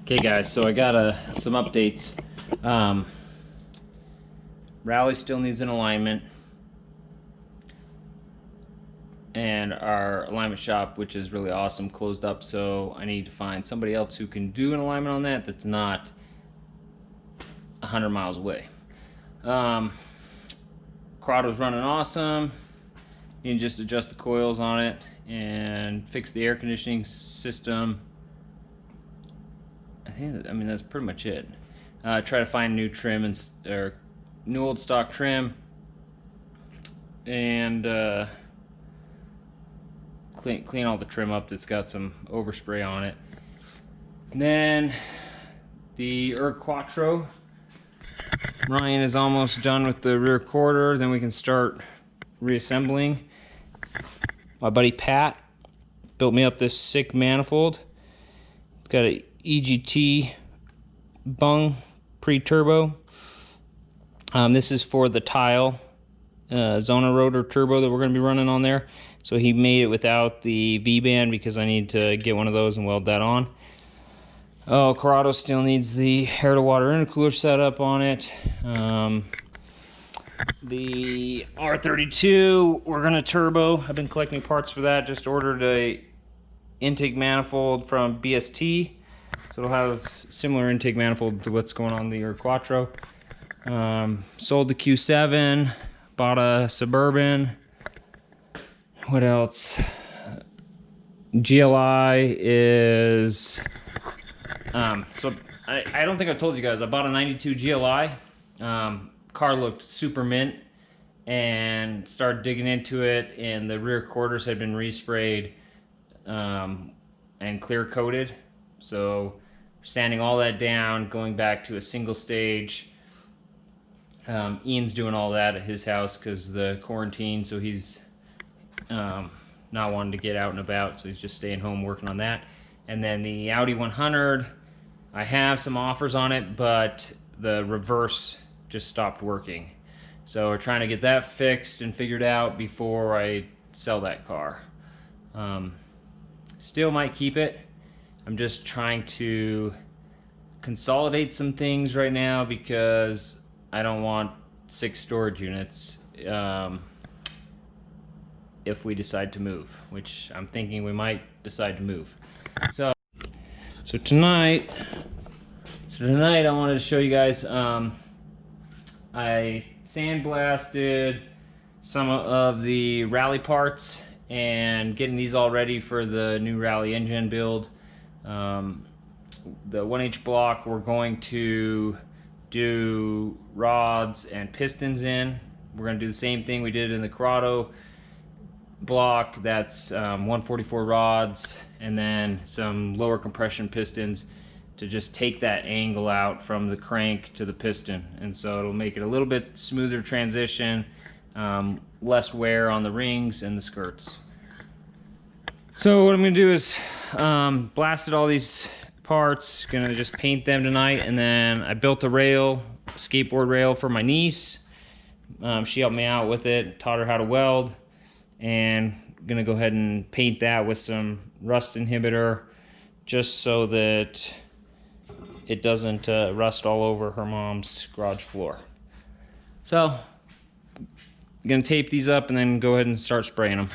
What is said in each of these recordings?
Okay guys, so I got some updates. Rallye still needs an alignment, and our alignment shop, which is really awesome, closed up, so I need to find somebody else who can do an alignment on that that's not 100 miles away. Corolla's running awesome. You can just adjust the coils on it and fix the air conditioning system. I mean that's pretty much it. Try to find new trim or new old stock trim, and clean all the trim up that's got some overspray on it. And then the Quattro. Ryan is almost done with the rear quarter. Then we can start reassembling. My buddy Pat built me up this sick manifold. It's got a EGT bung pre-turbo. This is for the tile Zona rotor turbo that we're going to be running on there. So he made it without the V-band because I need to get one of those and weld that on. Oh, Corrado still needs the air-to-water intercooler setup on it. The R32, we're going to turbo. I've been collecting parts for that. Just ordered a intake manifold from BST. So it'll have similar intake manifold to what's going on the Quattro. Sold the Q7, bought a Suburban. What else? GLI is... so I don't think I told you guys, I bought a 92 GLI. Car looked super mint, and started digging into it, and the rear quarters had been resprayed and clear coated. So sanding all that down, going back to a single stage. Ian's doing all that at his house because the quarantine, so he's not wanting to get out and about, so he's just staying home working on that. And then the Audi 100, I have some offers on it, but the reverse just stopped working. So we're trying to get that fixed and figured out before I sell that car. Still might keep it. I'm just trying to consolidate some things right now because I don't want 6 storage units if we decide to move, which I'm thinking we might decide to move. So tonight I wanted to show you guys, I sandblasted some of the Rallye parts and getting these all ready for the new Rallye engine build. The 1H block we're going to do rods and pistons in. We're going to do the same thing we did in the Corrado block. That's 144 rods and then some lower compression pistons to just take that angle out from the crank to the piston, and so it'll make it a little bit smoother transition, less wear on the rings and the skirts. So what I'm gonna do is blasted all these parts, gonna just paint them tonight, and then I built a rail, skateboard rail for my niece. She helped me out with it, taught her how to weld, and gonna go ahead and paint that with some rust inhibitor just so that it doesn't rust all over her mom's garage floor. So I'm gonna tape these up and then go ahead and start spraying them.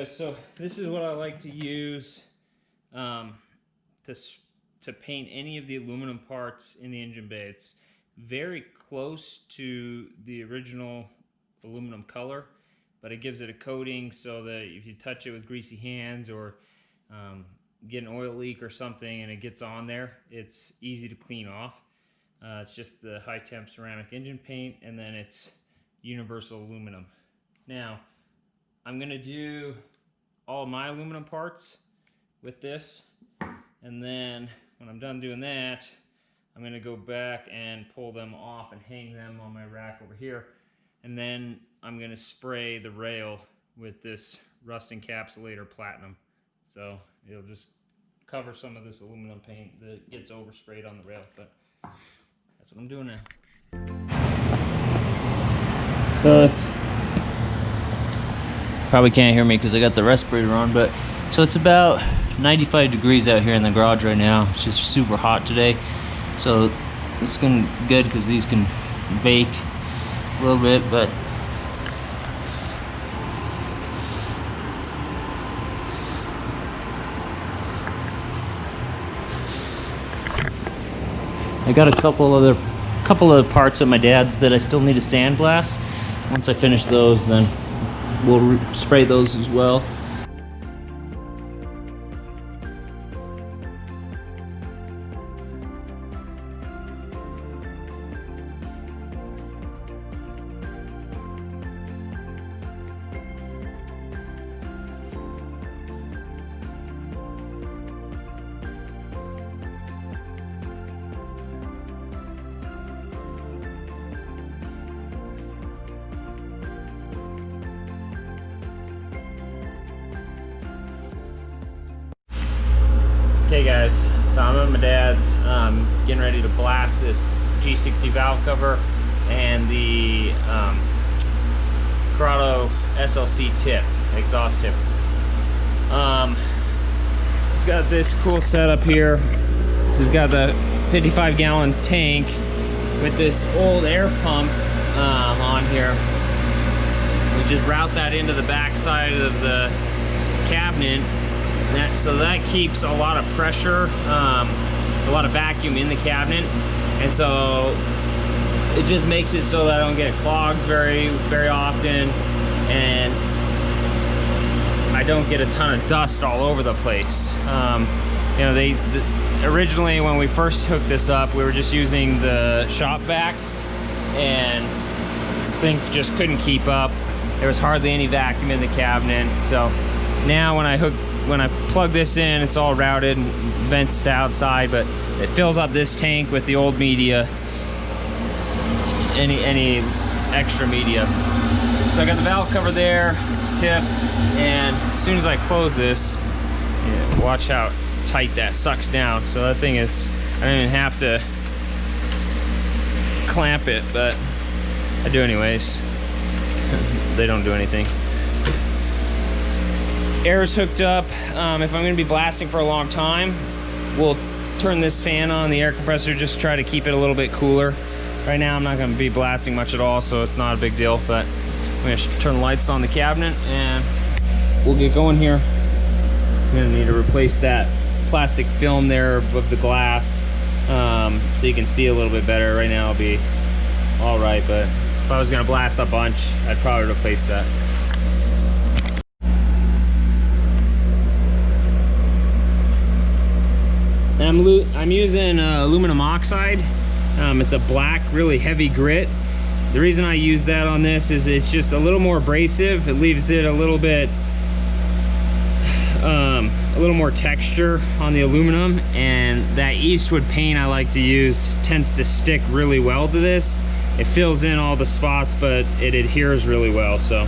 guys, so this is what I like to use to paint any of the aluminum parts in the engine bay. It's very close to the original aluminum color, but it gives it a coating so that if you touch it with greasy hands or get an oil leak or something and it gets on there, it's easy to clean off. It's just the high temp ceramic engine paint, and then it's universal aluminum. Now I'm gonna do all my aluminum parts with this, and then when I'm done doing that, I'm gonna go back and pull them off and hang them on my rack over here, and then I'm gonna spray the rail with this rust encapsulator platinum, so it'll just cover some of this aluminum paint that gets oversprayed on the rail. But that's what I'm doing now. So probably can't hear me because I got the respirator on, but so it's about 95 degrees out here in the garage right now. It's just super hot today, so it's gonna be good because these can bake a little bit. But I got a couple of parts at my dad's that I still need to sandblast. Once I finish those, then we'll spray those as well. Okay guys, so I'm at my dad's, getting ready to blast this G60 valve cover and the Corrado SLC tip, exhaust tip. It's got this cool setup here. So it's got the 55-gallon tank with this old air pump on here. We just route that into the back side of the cabinet. So that keeps a lot of pressure, a lot of vacuum in the cabinet, and so it just makes it so that I don't get clogged very often, and I don't get a ton of dust all over the place. You know, originally when we first hooked this up, we were just using the shop vac, and this thing just couldn't keep up. There was hardly any vacuum in the cabinet. So now when I plug this in, it's all routed and vents to outside, but it fills up this tank with the old media, any extra media. So I got the valve cover there, tip, and as soon as I close this, yeah, watch how tight that sucks down. So that thing is, I don't even have to clamp it, but I do anyways. They don't do anything. Air's hooked up. If I'm gonna be blasting for a long time, we'll turn this fan on, the air compressor, just try to keep it a little bit cooler. Right now I'm not gonna be blasting much at all, so it's not a big deal, but I'm gonna turn the lights on the cabinet and we'll get going here. I'm gonna need to replace that plastic film there of the glass, so you can see a little bit better. Right now it'll be all right, but if I was gonna blast a bunch, I'd probably replace that. And I'm using aluminum oxide. It's a black, really heavy grit. The reason I use that on this is it's just a little more abrasive. It leaves it a little bit, a little more texture on the aluminum, and that Eastwood paint I like to use tends to stick really well to this. It fills in all the spots, but it adheres really well. So